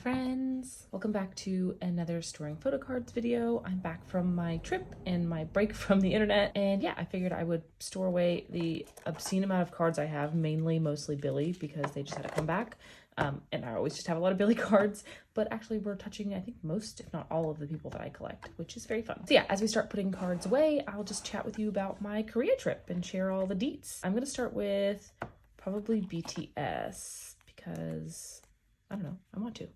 friends, welcome back to another storing photocards video. I'm back from my trip and my break from the internet, and yeah, I figured I would store away the obscene amount of cards I have, mostly Billlie, because they just had to come back. And I always just have a lot of Billlie cards, but actually we're touching, I think, most, if not all of the people that I collect, which is very fun. So yeah, as we start putting cards away, I'll just chat with you about my Korea trip and share all the deets. I'm gonna start with probably BTS because I don't know, I want to.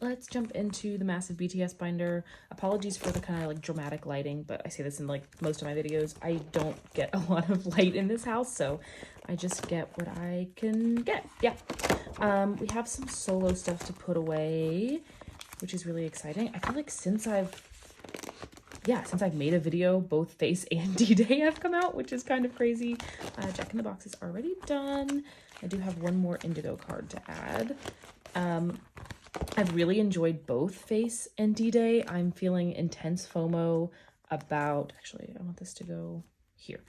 Let's jump into the massive BTS binder. Apologies for the kind of like dramatic lighting, but I say this in like most of my videos. I don't get a lot of light in this house, so I just get what I can get. Yeah. We have some solo stuff to put away, which is really exciting. I feel like since I've made a video, both Face and D-Day have come out, which is kind of crazy. Jack in the Box is already done. I do have one more Indigo card to add. I've really enjoyed both Face and D-Day. I'm feeling intense FOMO about, actually, I want this to go here.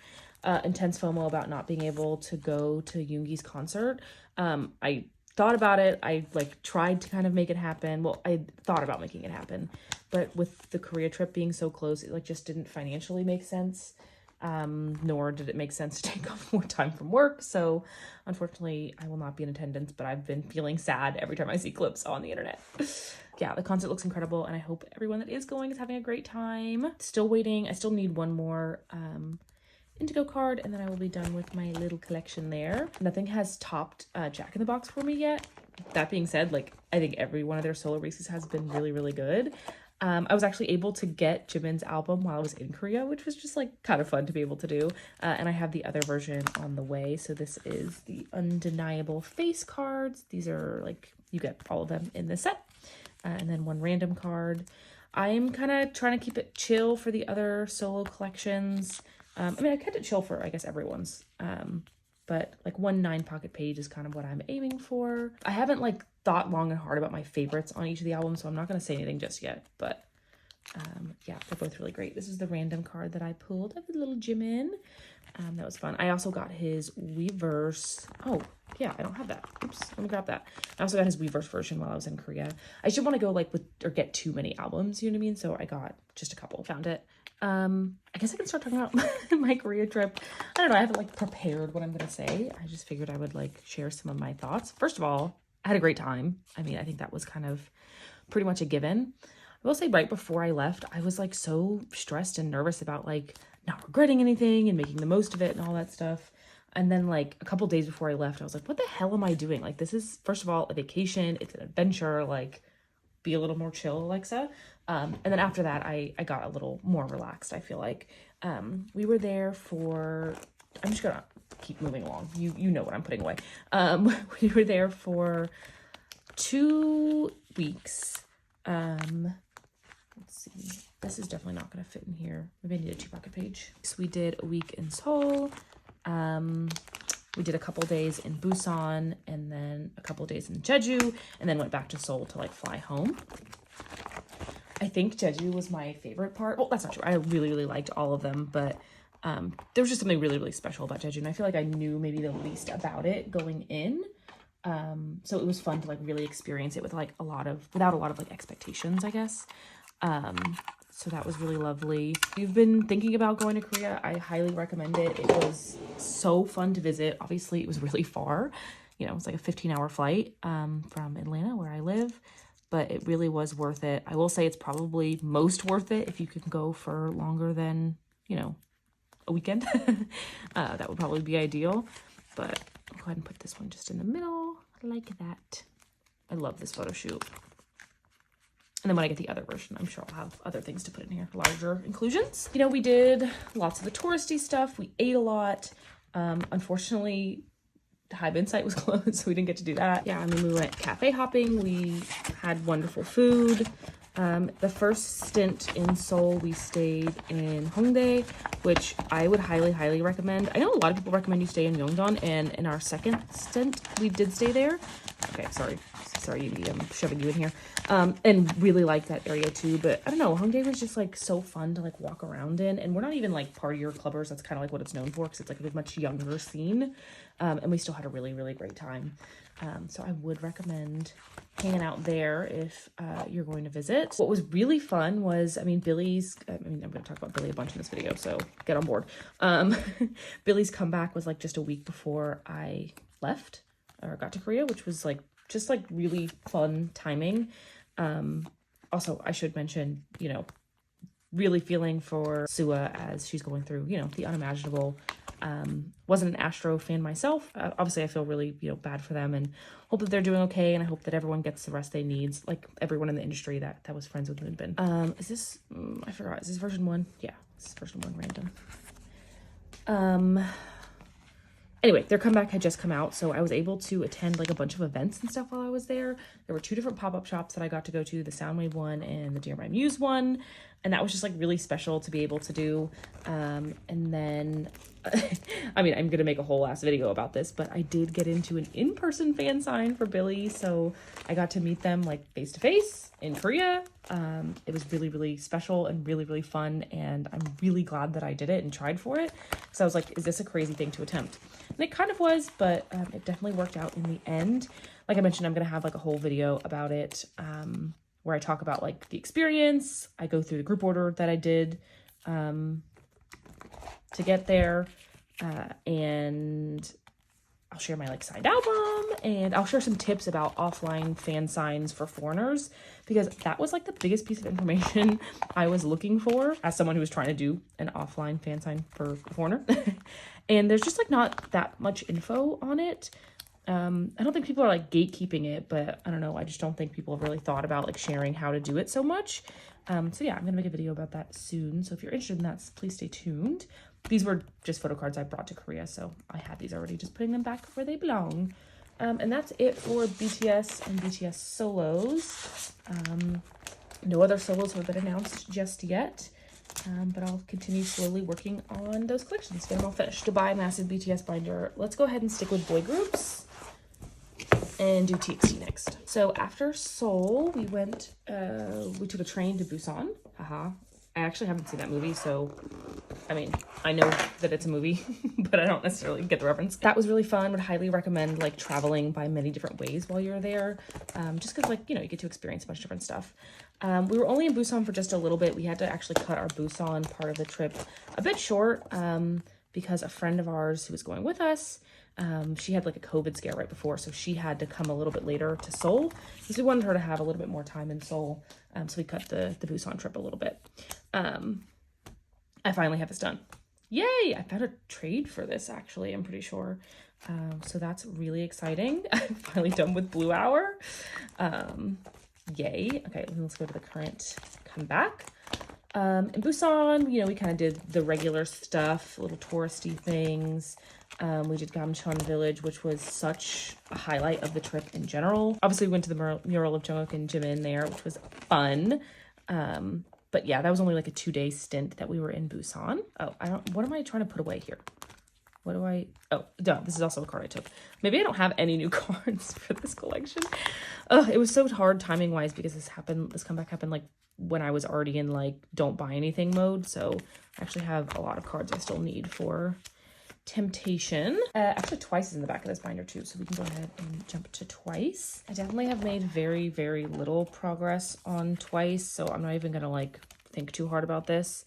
Intense FOMO about not being able to go to Yoongi's concert. I thought about it. I like tried to kind of make it happen. Well, I thought about making it happen, but with the Korea trip being so close, it like just didn't financially make sense. Nor did it make sense to take off more time from work. So unfortunately, I will not be in attendance, but I've been feeling sad every time I see clips on the internet. Yeah, the concert looks incredible, and I hope everyone that is going is having a great time. Still waiting. I still need one more Indigo card, and then I will be done with my little collection there. Nothing has topped Jack in the Box for me yet. That being said, like, I think every one of their solo releases has been really, really good. I was actually able to get Jimin's album while I was in Korea, which was just like kind of fun to be able to do. And I have the other version on the way. So this is the Undeniable Face cards. These are like, you get all of them in this set. And then one random card. I'm kind of trying to keep it chill for the other solo collections. I mean, I kept it chill for, I guess, everyone's. But like 1 9-pocket page is kind of what I'm aiming for. I haven't like thought long and hard about my favorites on each of the albums, so I'm not going to say anything just yet. But yeah, they're both really great. This is the random card that I pulled of the little Jimin. That was fun. I also got his Weverse. Oh, yeah, I don't have that. Oops, let me grab that. I also got his Weverse version while I was in Korea. I should want to go like with, or get too many albums, you know what I mean? So I got just a couple. Found it. I guess I can start talking about my Korea trip. I don't know, I haven't like prepared what I'm gonna say. I just figured I would like share some of my thoughts. First of all, I had a great time. I mean, I think that was kind of pretty much a given. I will say right before I left, I was like so stressed and nervous about like not regretting anything and making the most of it and all that stuff. And then like a couple days before I left, I was like, what the hell am I doing? Like, this is, first of all, a vacation. It's an adventure. Like, be a little more chill, Alexa. And then after that, I got a little more relaxed, I feel like. We were there for, I'm just gonna keep moving along. You know what I'm putting away. We were there for 2 weeks. Let's see. This is definitely not gonna fit in here. Maybe I need a 2-pocket page. So we did a week in Seoul. We did a couple days in Busan, and then a couple days in Jeju, and then went back to Seoul to like fly home. I think Jeju was my favorite part. Well, that's not true. I really, really liked all of them, but there was just something really, really special about Jeju, and I feel like I knew maybe the least about it going in. So it was fun to like really experience it with like without a lot of like expectations, I guess. So that was really lovely. If you've been thinking about going to Korea, I highly recommend it. It was so fun to visit. Obviously, it was really far. You know, it's like a 15-hour flight from Atlanta, where I live. But it really was worth it. I will say it's probably most worth it if you can go for longer than, you know, a weekend. That would probably be ideal. But I'll go ahead and put this one just in the middle like that. I love this photo shoot. And then when I get the other version, I'm sure I'll have other things to put in here, larger inclusions. You know, we did lots of the touristy stuff. We ate a lot. Unfortunately, Hive Insight was closed, so we didn't get to do that. Yeah, I mean, we went cafe hopping. We had wonderful food. The first stint in Seoul, we stayed in Hongdae, which I would highly, highly recommend. I know a lot of people recommend you stay in Myeongdong, and in our second stint, we did stay there. Okay, sorry, I'm shoving you in here. And really like that area too, but I don't know, Hongdae was just like so fun to like walk around in, and we're not even like partier clubbers. That's kind of like what it's known for, because it's like a much younger scene. And we still had a really, really great time. So I would recommend hanging out there if you're going to visit. What was really fun was, Billie's, I'm going to talk about Billie a bunch in this video, so get on board. Billie's comeback was like just a week before I left or got to Korea, which was like just like really fun timing. Also, I should mention, really feeling for Sua as she's going through, the unimaginable. Wasn't an Astro fan myself. Obviously, I feel really, bad for them and hope that they're doing okay. And I hope that everyone gets the rest they need, like everyone in the industry that was friends with Moonbin. Is this, I forgot, is this version 1? Yeah, this is version 1 random. Anyway, their comeback had just come out, so I was able to attend like a bunch of events and stuff while I was there. There were 2 different pop-up shops that I got to go to, the Soundwave one and the Dear My Muse one, and that was just like really special to be able to do. And then, I'm gonna make a whole ass video about this, but I did get into an in-person fan sign for Billlie, so I got to meet them like face-to-face in Korea. It was really, really special and really, really fun, and I'm really glad that I did it and tried for it. So I was like, is this a crazy thing to attempt? And it kind of was, but it definitely worked out in the end. Like I mentioned, I'm going to have like a whole video about it where I talk about like the experience. I go through the group order that I did to get there, and I'll share my like signed album, and I'll share some tips about offline fan signs for foreigners, because that was like the biggest piece of information I was looking for as someone who was trying to do an offline fan sign for a foreigner. And there's just like not that much info on it. I don't think people are like gatekeeping it, but I don't know. I just don't think people have really thought about like sharing how to do it so much. So yeah, I'm gonna make a video about that soon. So if you're interested in that, please stay tuned. These were just photo cards I brought to Korea, so I had these already, just putting them back where they belong. And that's it for BTS and BTS solos. No other solos have been announced just yet, but I'll continue slowly working on those collections, get them all finished. Goodbye, massive BTS binder. Let's go ahead and stick with boy groups and do TXT next. So after Seoul, we took a train to Busan. Haha. I actually haven't seen that movie, so I know that it's a movie, but I don't necessarily get the reference. That was really fun. Would highly recommend like traveling by many different ways while you're there, just because like, you get to experience a bunch of different stuff. We were only in Busan for just a little bit. We had to actually cut our Busan part of the trip a bit short because a friend of ours who was going with us, she had like a COVID scare right before, so she had to come a little bit later to Seoul because we wanted her to have a little bit more time in Seoul. So we cut the Busan trip a little bit. I finally have this done. Yay! I found a trade for this, actually, I'm pretty sure. So that's really exciting. I'm finally done with Blue Hour. Yay. Okay, let's go to the current comeback. In Busan, we kind of did the regular stuff, little touristy things. We did Gamcheon Village, which was such a highlight of the trip in general. Obviously, we went to the mural of Jungkook and Jimin there, which was fun. But yeah, that was only like a 2-day stint that we were in Busan. Oh, what am I trying to put away here? Oh, duh, this is also a card I took. Maybe I don't have any new cards for this collection. It was so hard timing wise because this comeback happened like when I was already in like don't buy anything mode. So I actually have a lot of cards I still need for Temptation. Actually Twice is in the back of this binder too, so we can go ahead and jump to Twice. I definitely have made very, very little progress on Twice, so I'm not even gonna like think too hard about this.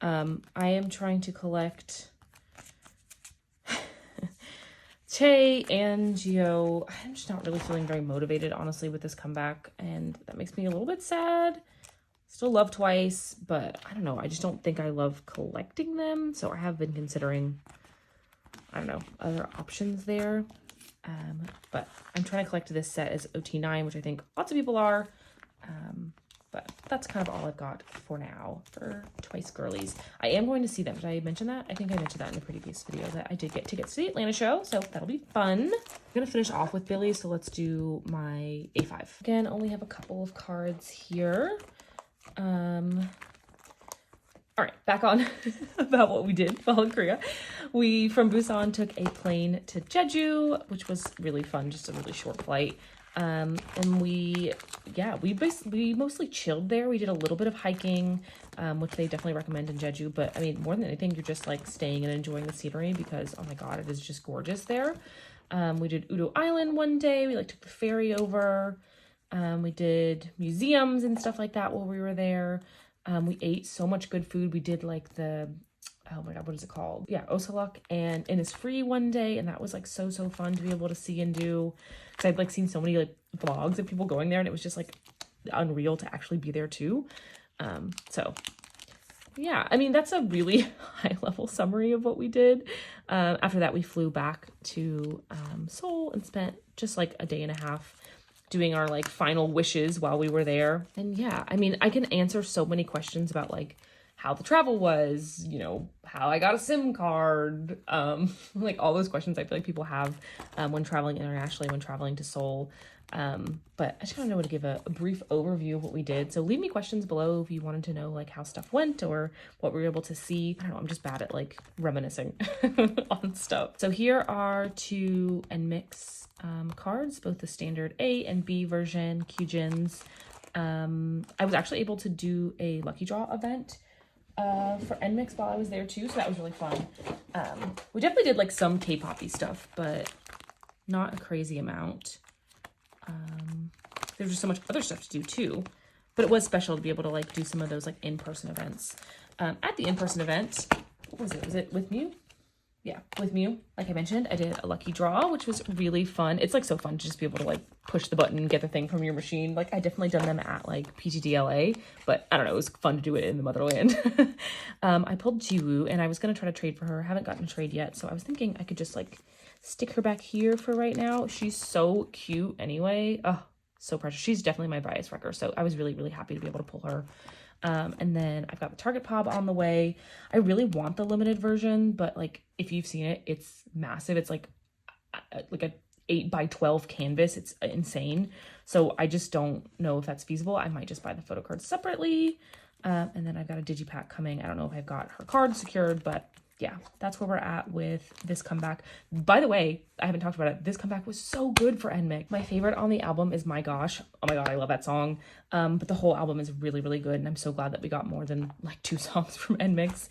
I am trying to collect Che and Gio. I'm just not really feeling very motivated, honestly, with this comeback, and that makes me a little bit sad. Still love Twice, but I don't know. I just don't think I love collecting them, so I have been considering, I don't know, other options there. But I'm trying to collect this set as OT9, which I think lots of people are. But that's kind of all I've got for now for Twice girlies. I am going to see them. Did I mention that? I think I mentioned that in the previous video that I did get tickets to the Atlanta show, so that'll be fun. I'm gonna finish off with Billlie, so let's do my A5. Again, only have a couple of cards here. All right, back on about what we did while in Korea. We, from Busan, took a plane to Jeju, which was really fun, just a really short flight. And we mostly chilled there. We did a little bit of hiking, which they definitely recommend in Jeju. But I mean, more than anything, you're just like staying and enjoying the scenery because, oh my God, it is just gorgeous there. We did Udo Island one day. We like took the ferry over. We did museums and stuff like that while we were there. We ate so much good food. We did like the, oh my God, what is it called? Yeah, Osaluk and Innisfree one day. And that was like so fun to be able to see and do. Cause I'd like seen so many like vlogs of people going there and it was just like unreal to actually be there too. So yeah, I mean, that's a really high level summary of what we did. After that, we flew back to Seoul and spent just like a day and a half doing our like final wishes while we were there. And yeah, I mean, I can answer so many questions about like how the travel was, you know, how I got a SIM card, like all those questions I feel like people have when traveling internationally, when traveling to Seoul. But I just kind of know to give a brief overview of what we did. So leave me questions below if you wanted to know like how stuff went or what we were able to see. I don't know, I'm just bad at like reminiscing on stuff. So here are two nmixx cards, both the standard A and B version Kyujins. I was actually able to do a lucky draw event for nmixx while I was there too, so that was really fun. We definitely did like some K-poppy stuff, but not a crazy amount. There's just so much other stuff to do too, but it was special to be able to like do some of those like in-person events. At the in-person event, what was it? Was it with Mew? Yeah, with Mew. Like I mentioned, I did a lucky draw, which was really fun. It's like so fun to just be able to like push the button and get the thing from your machine. Like I definitely done them at like PTDLA, but I don't know, it was fun to do it in the motherland. I pulled Jiwoo and I was going to try to trade for her. I haven't gotten a trade yet, so I was thinking I could just like stick her back here for right now. She's so cute anyway. Oh, so precious. She's definitely my bias wrecker, so I was really happy to be able to pull her. And then I've got the Target Pop on the way. I really want the limited version, but like if you've seen it, it's massive. It's like a 8x12 canvas. It's insane. So I just don't know if that's feasible. I might just buy the photo cards separately. And then I've got a digipack coming. I don't know if I've got her card secured, but yeah, that's where we're at with this comeback. By the way, I haven't talked about it. This comeback was so good for nmixx. My favorite on the album is My Gosh. Oh my God, I love that song. But the whole album is really good. And I'm so glad that we got more than like 2 songs from nmixx.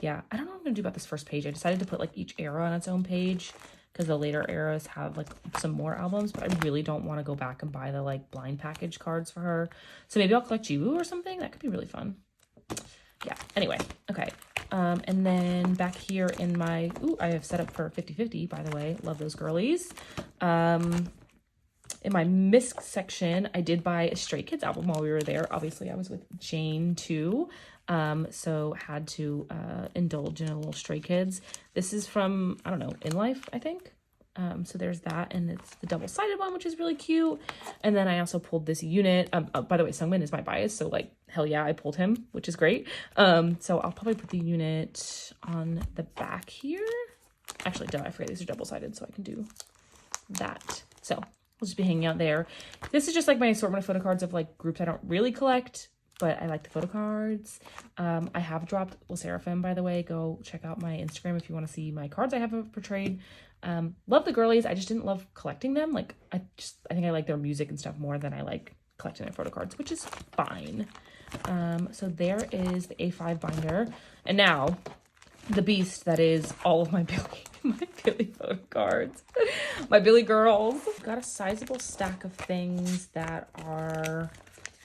Yeah, I don't know what I'm gonna do about this first page. I decided to put like each era on its own page because the later eras have like some more albums, but I really don't want to go back and buy the like blind package cards for her. So maybe I'll collect Jiwoo or something. That could be really fun. Yeah, anyway, okay. And then back here in my, I have set up for 50/50, by the way. Love those girlies. In my misc section, I did buy a Stray Kids album while we were there. Obviously, I was with Jane too. So had to indulge in a little Stray Kids. This is from, I don't know, In Life, I think. So there's that, and it's the double-sided one, which is really cute. And then I also pulled this unit. By the way, Sungmin is my bias, so like, hell yeah, I pulled him, which is great. So I'll probably put the unit on the back here. Actually, duh, I forget these are double-sided, so I can do that. So I'll just be hanging out there. This is just like my assortment of photo cards of like groups I don't really collect, but I like the photo cards. I have dropped Le Sserafim, by the way. Go check out my Instagram if you want to see my cards I have for trade. Love the girlies. I just didn't love collecting them. Like I think I like their music and stuff more than I like collecting their photo cards, which is fine. So there is the A5 binder. And now the beast that is all of my Billlie photo cards. My Billlie girls. Got a sizable stack of things that are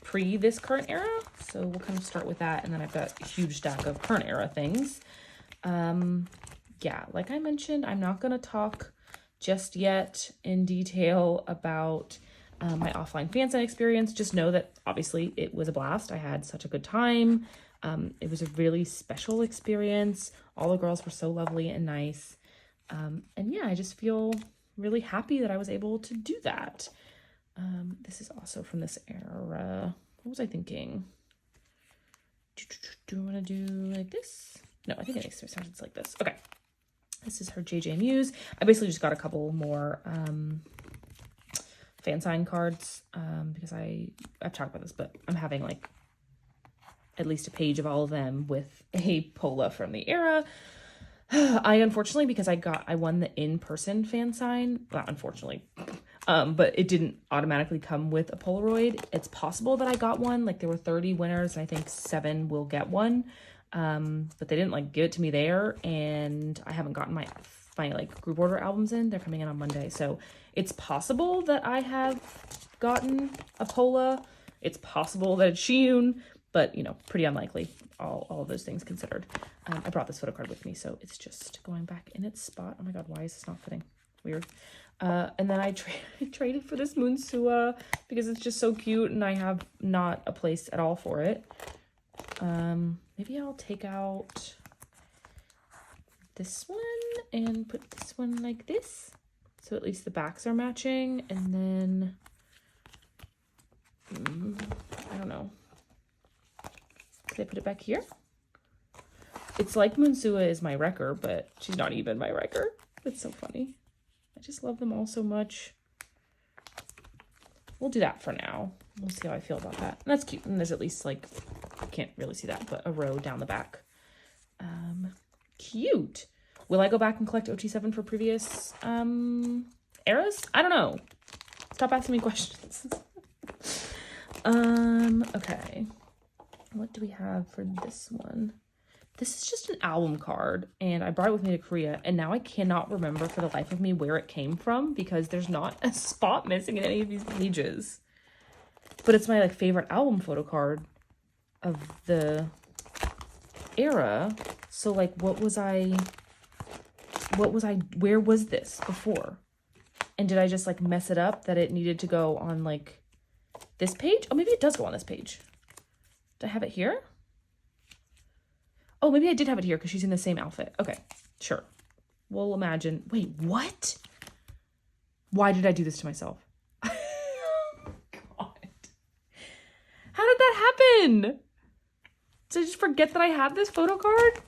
pre this current era. So we'll kind of start with that. And then I've got a huge stack of current era things. Yeah, like I mentioned, I'm not going to talk just yet in detail about my offline fan sign experience. Just know that obviously it was a blast. I had such a good time. It was a really special experience. All the girls were so lovely and nice. And yeah, I just feel really happy that I was able to do that. This is also from this era. What was I thinking? Do I want to do like this? No, I think it starts like this. Okay. This is her JJ Muse. I basically just got a couple more fan sign cards because I've talked about this, but I'm having like at least a page of all of them with a Pola from the era. I unfortunately, because I won the in-person fan sign, not unfortunately, but it didn't automatically come with a Polaroid. It's possible that I got one. Like there were 30 winners and I think 7 will get one. But they didn't like give it to me there, and I haven't gotten my my like group order albums in. They're coming in on Monday. So it's possible that I have gotten a Pola. It's possible that it's Shiyun, but you know, pretty unlikely, all of those things considered. I brought this photo card with me, so it's just going back in its spot. Oh my god, why is this not fitting? Weird. And then I traded for this Moonsua because it's just so cute and I have not a place at all for it. Maybe I'll take out this one and put this one like this. So at least the backs are matching. And then, I don't know. Could I put it back here? It's like Moonsua is my wrecker, but she's not even my wrecker. It's so funny. I just love them all so much. We'll do that for now. We'll see how I feel about that. And that's cute. And there's at least like, I can't really see that, but a row down the back. Cute. Will I go back and collect OT7 for previous eras? I don't know. Stop asking me questions. Okay. What do we have for this one? This is just an album card, and I brought it with me to Korea, and now I cannot remember for the life of me where it came from because there's not a spot missing in any of these pages. But it's my like favorite album photo card of the era. So like where was this before? And did I just like mess it up that it needed to go on like this page? Oh, maybe it does go on this page. Do I have it here? Oh, maybe I did have it here because she's in the same outfit. Okay, sure. We'll imagine. Wait, what? Why did I do this to myself? Oh, God. How did that happen? Did I just forget that I had this photo card?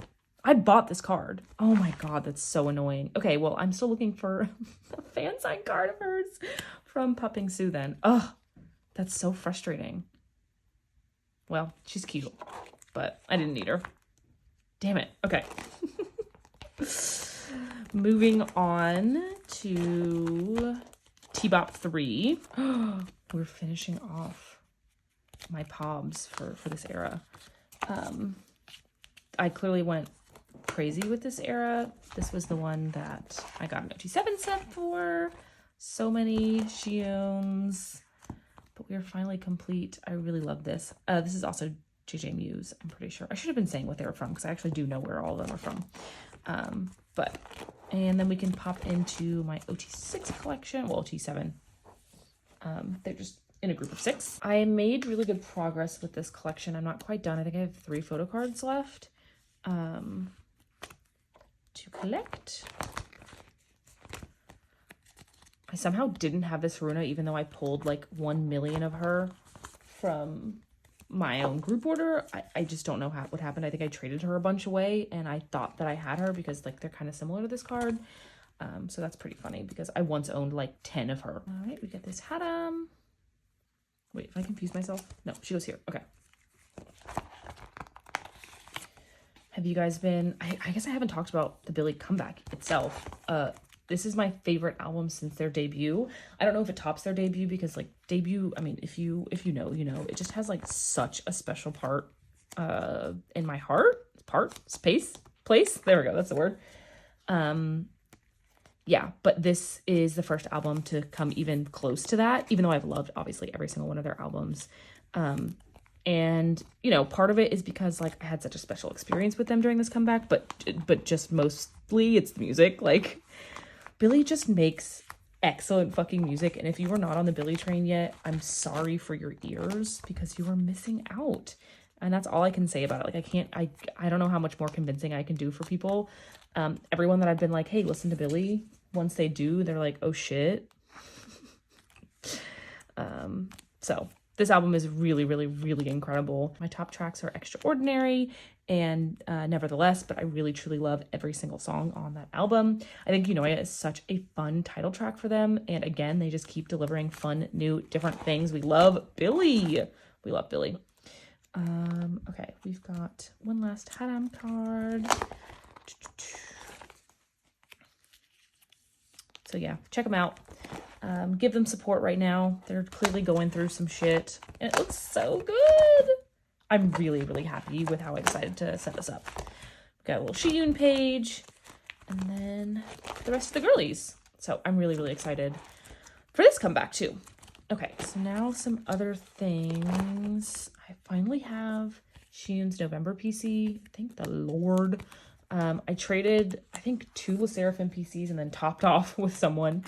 I bought this card. Oh my God, that's so annoying. Okay, well, I'm still looking for a fan sign card of hers from Pupping Sue then. Oh, that's so frustrating. Well, she's cute, but I didn't need her. Damn it. Okay. Moving on to T-Bop 3. We're finishing off my pobs for this era. I clearly went crazy with this era. This was the one that I got an OT7 set for. So many Shiyuns. But we are finally complete. I really love this. This is also JJ Muse, I'm pretty sure. I should have been saying what they were from because I actually do know where all of them are from. And then we can pop into my OT6 collection. Well, OT7. They're just in a group of 6. I made really good progress with this collection. I'm not quite done. I think I have 3 photo cards left to collect. I somehow didn't have this Runa, even though I pulled like 1 million of her from my own group order. I just don't know what happened. I think I traded her a bunch away and I thought that I had her because like they're kind of similar to this card. So that's pretty funny because I once owned like 10 of her. All right, we got this Haram. Wait, if I confuse myself? No, she goes here. Okay. Have you guys been, I guess I haven't talked about the Billlie comeback itself. This is my favorite album since their debut. I don't know if it tops their debut because like debut, I mean, if you know, you know, it just has like such a special part in my heart. Place. There we go. That's the word. Yeah, but this is the first album to come even close to that, even though I've loved obviously every single one of their albums. And you know, part of it is because like I had such a special experience with them during this comeback, but just mostly it's the music. Like Billlie just makes excellent fucking music, and if you are not on the Billlie train yet, I'm sorry for your ears because you are missing out. And that's all I can say about it. Like I don't know how much more convincing I can do for people. Everyone that I've been like, hey, listen to Billlie, once they do, they're like, oh shit. So this album is really, really, really incredible. My top tracks are Extraordinary and Nevertheless, but I really, truly love every single song on that album. I think, you know, it is such a fun title track for them. And again, they just keep delivering fun, new, different things. We love Billlie. We love Billlie. Okay, we've got one last Haram card. So yeah, check them out. Give them support right now. They're clearly going through some shit. And it looks so good. I'm really, really happy with how I decided to set this up. We've got a little Shiyun page. And then the rest of the girlies. So I'm really, really excited for this comeback too. Okay, so now some other things. I finally have Shein's November PC. Thank the Lord. I traded, I think, 2 Le Sserafim PCs and then topped off with someone.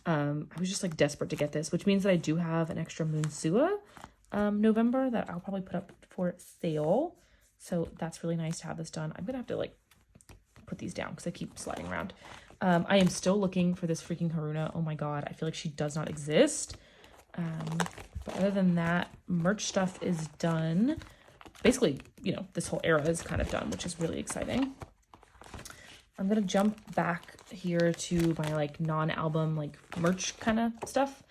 I was just like desperate to get this, which means that I do have an extra Moonsua November that I'll probably put up for sale. So that's really nice to have this done. I'm gonna have to like put these down because I keep sliding around. I am still looking for this freaking Haruna. Oh my god, I feel like she does not exist. But other than that, merch stuff is done. Basically, you know, this whole era is kind of done, which is really exciting. I'm gonna jump back here to my like non-album like merch kind of stuff.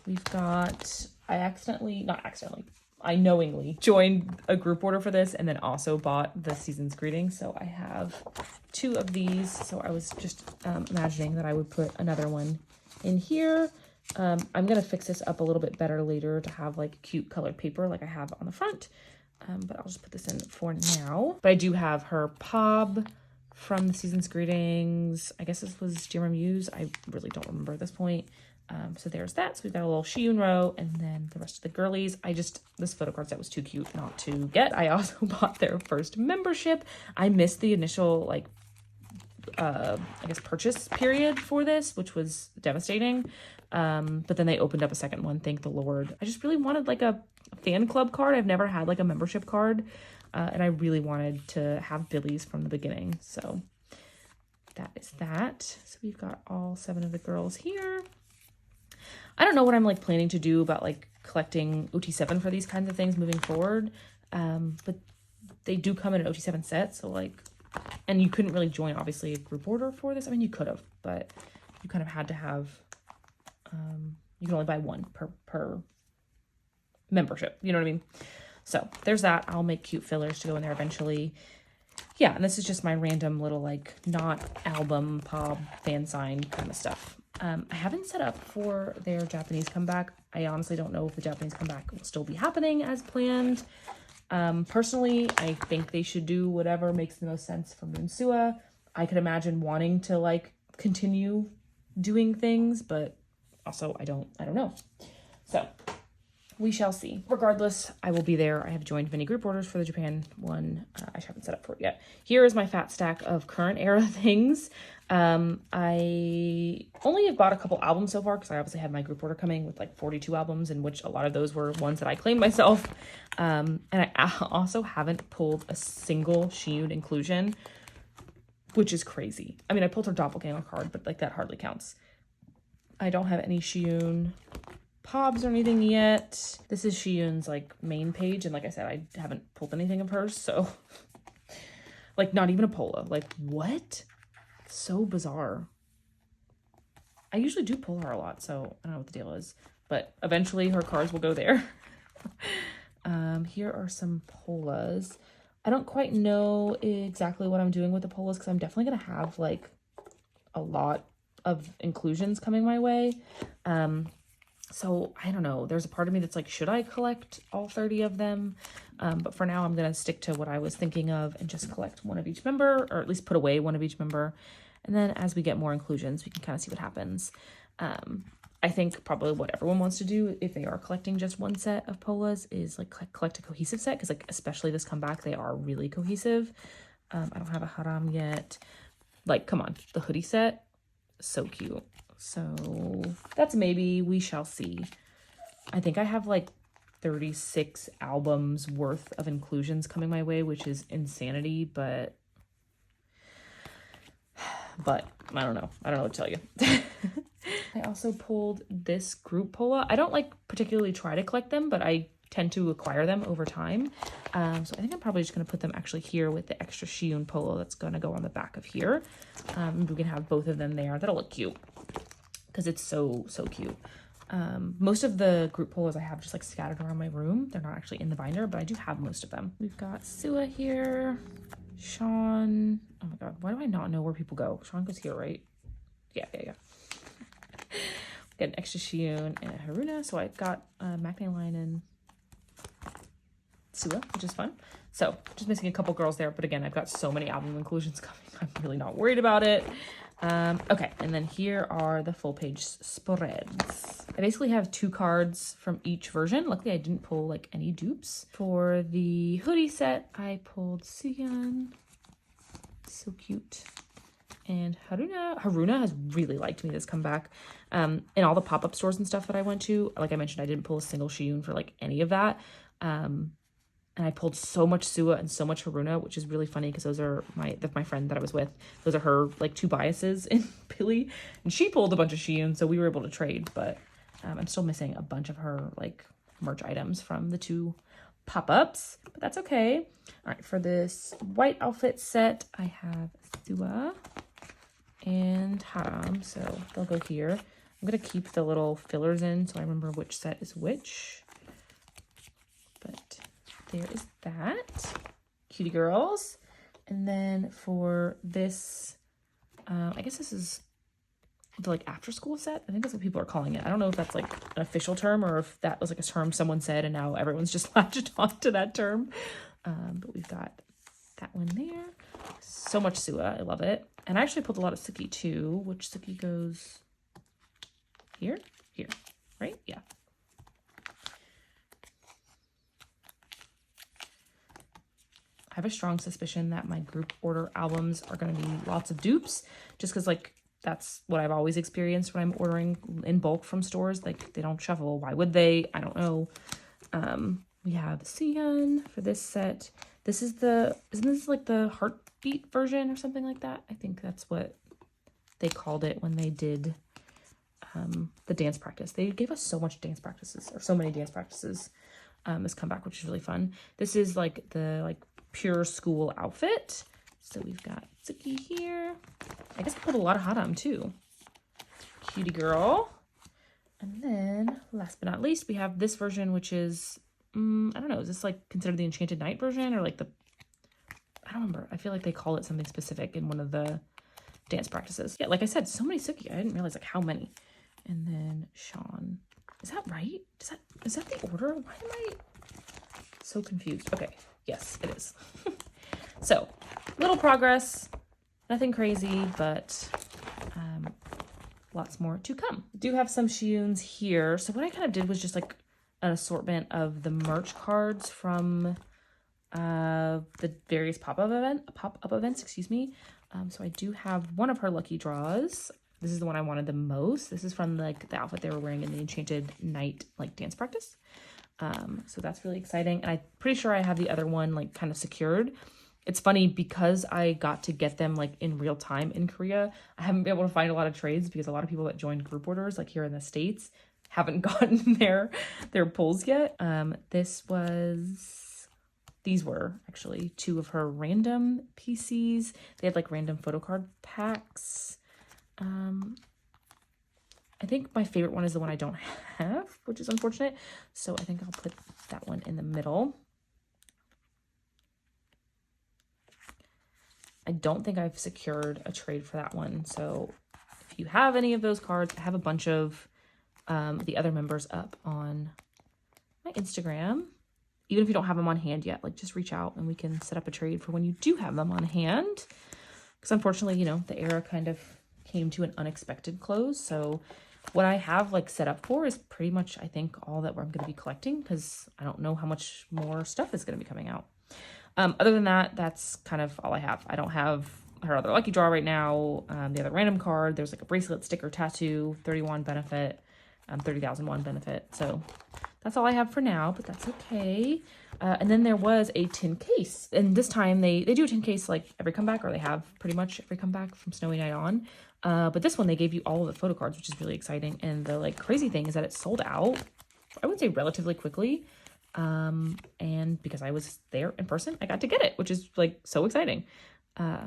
We've got, I knowingly joined a group order for this and then also bought the season's greetings. So I have 2 of these. So I was just imagining that I would put another one in here. I'm gonna fix this up a little bit better later to have like cute colored paper like I have on the front. But I'll just put this in for now. But I do have her Pob from the season's greetings. I guess this was Jimmer Muse. I really don't remember at this point. So there's that. So we've got a little Shiyun row and then the rest of the girlies. This photo card set was too cute not to get. I also bought their first membership. I missed the initial like I guess purchase period for this, which was devastating. But then they opened up a second one, thank the Lord. I just really wanted like a fan club card. I've never had like a membership card. And I really wanted to have Billie's from the beginning. So that is that. So we've got all 7 of the girls here. I don't know what I'm like planning to do about like collecting OT7 for these kinds of things moving forward. But they do come in an OT7 set. So like, and you couldn't really join obviously a group order for this. I mean, you could have, but you kind of had to have, you can only buy 1 per membership. You know what I mean? So there's that. I'll make cute fillers to go in there eventually. Yeah, and this is just my random little like not album pop fan sign kind of stuff. I haven't set up for their Japanese comeback. I honestly don't know if the Japanese comeback will still be happening as planned. Personally, I think they should do whatever makes the most sense for Moonsua. I could imagine wanting to like continue doing things, but also I don't know. So we shall see. Regardless, I will be there. I have joined many group orders for the Japan one. I haven't set up for it yet. Here is my fat stack of current era things. I only have bought a couple albums so far because I obviously had my group order coming with like 42 albums, in which a lot of those were ones that I claimed myself. And I also haven't pulled a single Shiyun inclusion, which is crazy. I mean, I pulled her doppelganger card, but like that hardly counts. I don't have any Shiyun Pobs or anything yet. This is Shiyun's like main page, and like I said, I haven't pulled anything of hers, so like not even a Pola. Like what? So bizarre. I usually do pull her a lot, so I don't know what the deal is, but eventually her cards will go there. Here are some Polas. I don't quite know exactly what I'm doing with the Polas because I'm definitely gonna have like a lot of inclusions coming my way. So I don't know, there's a part of me that's like, should I collect all 30 of them? But for now, I'm going to stick to what I was thinking of and just collect 1 of each member, or at least put away 1 of each member. And then as we get more inclusions, we can kind of see what happens. I think probably what everyone wants to do if they are collecting just 1 set of Polas is like collect a cohesive set, because like especially this comeback, they are really cohesive. I don't have a Haram yet. Like, come on, the hoodie set, so cute. So that's maybe, we shall see. I think I have like 36 albums worth of inclusions coming my way, which is insanity, but I don't know. I don't know what to tell you. I also pulled this group Pola. I don't like particularly try to collect them, but I tend to acquire them over time. So I think I'm probably just going to put them actually here with the extra Shiyun Polo that's going to go on the back of here. We can have both of them there. That'll look cute because it's so cute. Most of the group Polos I have just like scattered around my room. They're not actually in the binder, but I do have most of them. We've got Sua here, Sean. Oh my god, why do I not know where people go? Sean goes here, right? Yeah. Got an extra Shiyun and a Haruna. So I've got Macne Line and Sua, which is fun. So just missing a couple girls there, but again, I've got so many album inclusions coming. I'm really not worried about it. Okay, and then here are the full page spreads. I basically have 2 cards from each version. Luckily, I didn't pull like any dupes. For the hoodie set, I pulled Suyeon, so cute, and Haruna. Haruna has really liked me this comeback. In all the pop-up stores and stuff that I went to, like I mentioned, I didn't pull a single Shiyun for like any of that. And I pulled so much Sua and so much Haruna, which is really funny because those are my friend that I was with. Those are her like 2 biases in Billlie, and she pulled a bunch of Shiyun, so we were able to trade. But I'm still missing a bunch of her like merch items from the 2 pop-ups, but that's okay. All right, for this white outfit set, I have Sua and Haram, so they'll go here. I'm gonna keep the little fillers in so I remember which set is which. But there is that. Cutie girls. And then for this, I guess this is the like after school set. I think that's what people are calling it. I don't know if that's like an official term or if that was like a term someone said and now everyone's just latched on to that term. But we've got that one there. So much Sua. I love it. And I actually pulled a lot of Suki too, which Suki goes here, right? Yeah. I have a strong suspicion that my group order albums are going to be lots of dupes just because like that's what I've always experienced when I'm ordering in bulk from stores. Like they don't shuffle. Why would they? I don't know. We have Suyeon for this set. This is isn't this like the heartbeat version or something like that? I think that's what they called it when they did the dance practice. They gave us so much dance practices, or so many dance practices this comeback, which is really fun. This is like the pure school outfit. So we've got Suki here. I guess I put a lot of Haram too. Cutie girl. And then last but not least, we have this version, which is, I don't know, is this like considered the Enchanted Night version or like I don't remember. I feel like they call it something specific in one of the dance practices. Yeah, like I said, so many Suki. I didn't realize like how many. And then Sean. Is that right? Is that the order? Why am I so confused? Okay. Yes, it is. So, little progress. Nothing crazy, but lots more to come. I do have some Shiyuns here. So what I kind of did was just like an assortment of the merch cards from the various pop-up events, excuse me. So I do have one of her lucky draws. This is the one I wanted the most. This is from like the outfit they were wearing in the Enchanted Night like dance practice. So that's really exciting. And I'm pretty sure I have the other one like kind of secured. It's funny because I got to get them like in real time in Korea. I haven't been able to find a lot of trades because a lot of people that joined group orders like here in the States haven't gotten their pulls yet. These were actually 2 of her random PCs. They had like random photocard packs. I think my favorite one is the one I don't have, which is unfortunate. So I think I'll put that one in the middle. I don't think I've secured a trade for that one. So if you have any of those cards, I have a bunch of the other members up on my Instagram. Even if you don't have them on hand yet, like just reach out and we can set up a trade for when you do have them on hand. Because unfortunately, you know, the era kind of came to an unexpected close. So what I have like set up for is pretty much, I think, all that I'm going to be collecting because I don't know how much more stuff is going to be coming out. Other than that, that's kind of all I have. I don't have her other lucky draw right now. The other random card, there's like a bracelet, sticker, tattoo, 31 benefit, 30,001 benefit. So that's all I have for now, but that's okay. And then there was a tin case. And this time they do a tin case like every comeback, or they have pretty much every comeback from Snowy Night on. But this one, they gave you all of the photo cards, which is really exciting. And the like crazy thing is that it sold out, I would say relatively quickly. And because I was there in person, I got to get it, which is like so exciting.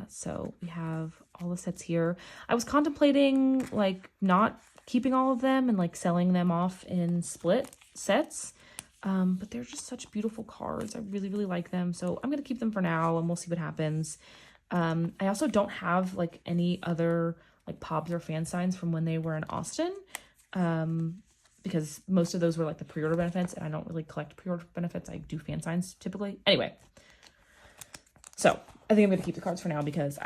So we have all the sets here. I was contemplating like not keeping all of them and like selling them off in split sets. But they're just such beautiful cards. I really, really like them. So I'm going to keep them for now and we'll see what happens. I also don't have like any other like pobs or fan signs from when they were in Austin. because most of those were like the pre-order benefits, and I don't really collect pre-order benefits. I do fan signs typically. Anyway, so I think I'm gonna keep the cards for now because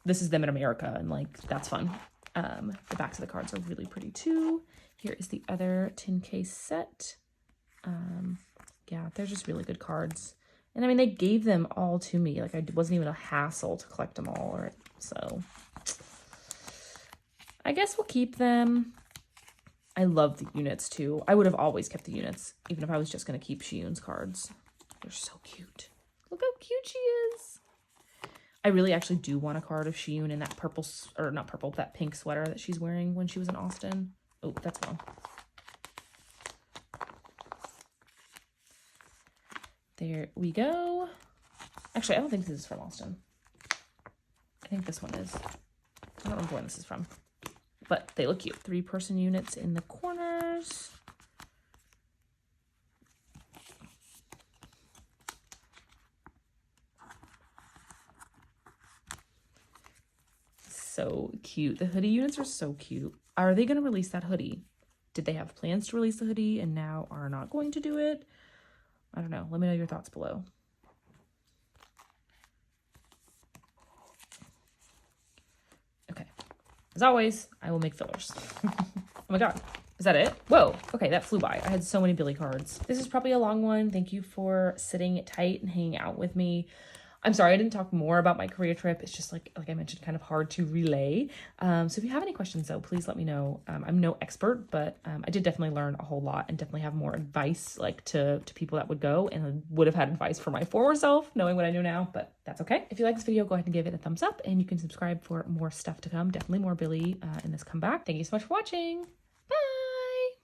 this is them in America, and like that's fun. The backs of the cards are really pretty too. Here is the other 10K set. Yeah, they're just really good cards. And I mean, they gave them all to me. Like, it wasn't even a hassle to collect them all. So I guess we'll keep them. I love the units too. I would have always kept the units, even if I was just going to keep Shiyun's cards. They're so cute. Look how cute she is. I really actually do want a card of Shiyun in that purple, or not purple, that pink sweater that she's wearing when she was in Austin. Oh, that's wrong. There we go. Actually, I don't think this is from Austin. I think this one is. I don't remember when this is from. But they look cute. 3-person units in the corners. So cute. The hoodie units are so cute. Are they going to release that hoodie? Did they have plans to release the hoodie and now are not going to do it? I don't know. Let me know your thoughts below. Okay. As always, I will make fillers. Oh my god. Is that it? Whoa. Okay, that flew by. I had so many Billlie cards. This is probably a long one. Thank you for sitting tight and hanging out with me. I'm sorry I didn't talk more about my Korea trip. It's just like I mentioned, kind of hard to relay. So if you have any questions though, please let me know. I'm no expert, but I did definitely learn a whole lot and definitely have more advice like to people that would go, and I would have had advice for my former self knowing what I know now, but that's okay. If you like this video, go ahead and give it a thumbs up, and you can subscribe for more stuff to come. Definitely more Billlie in this comeback. Thank you so much for watching. Bye.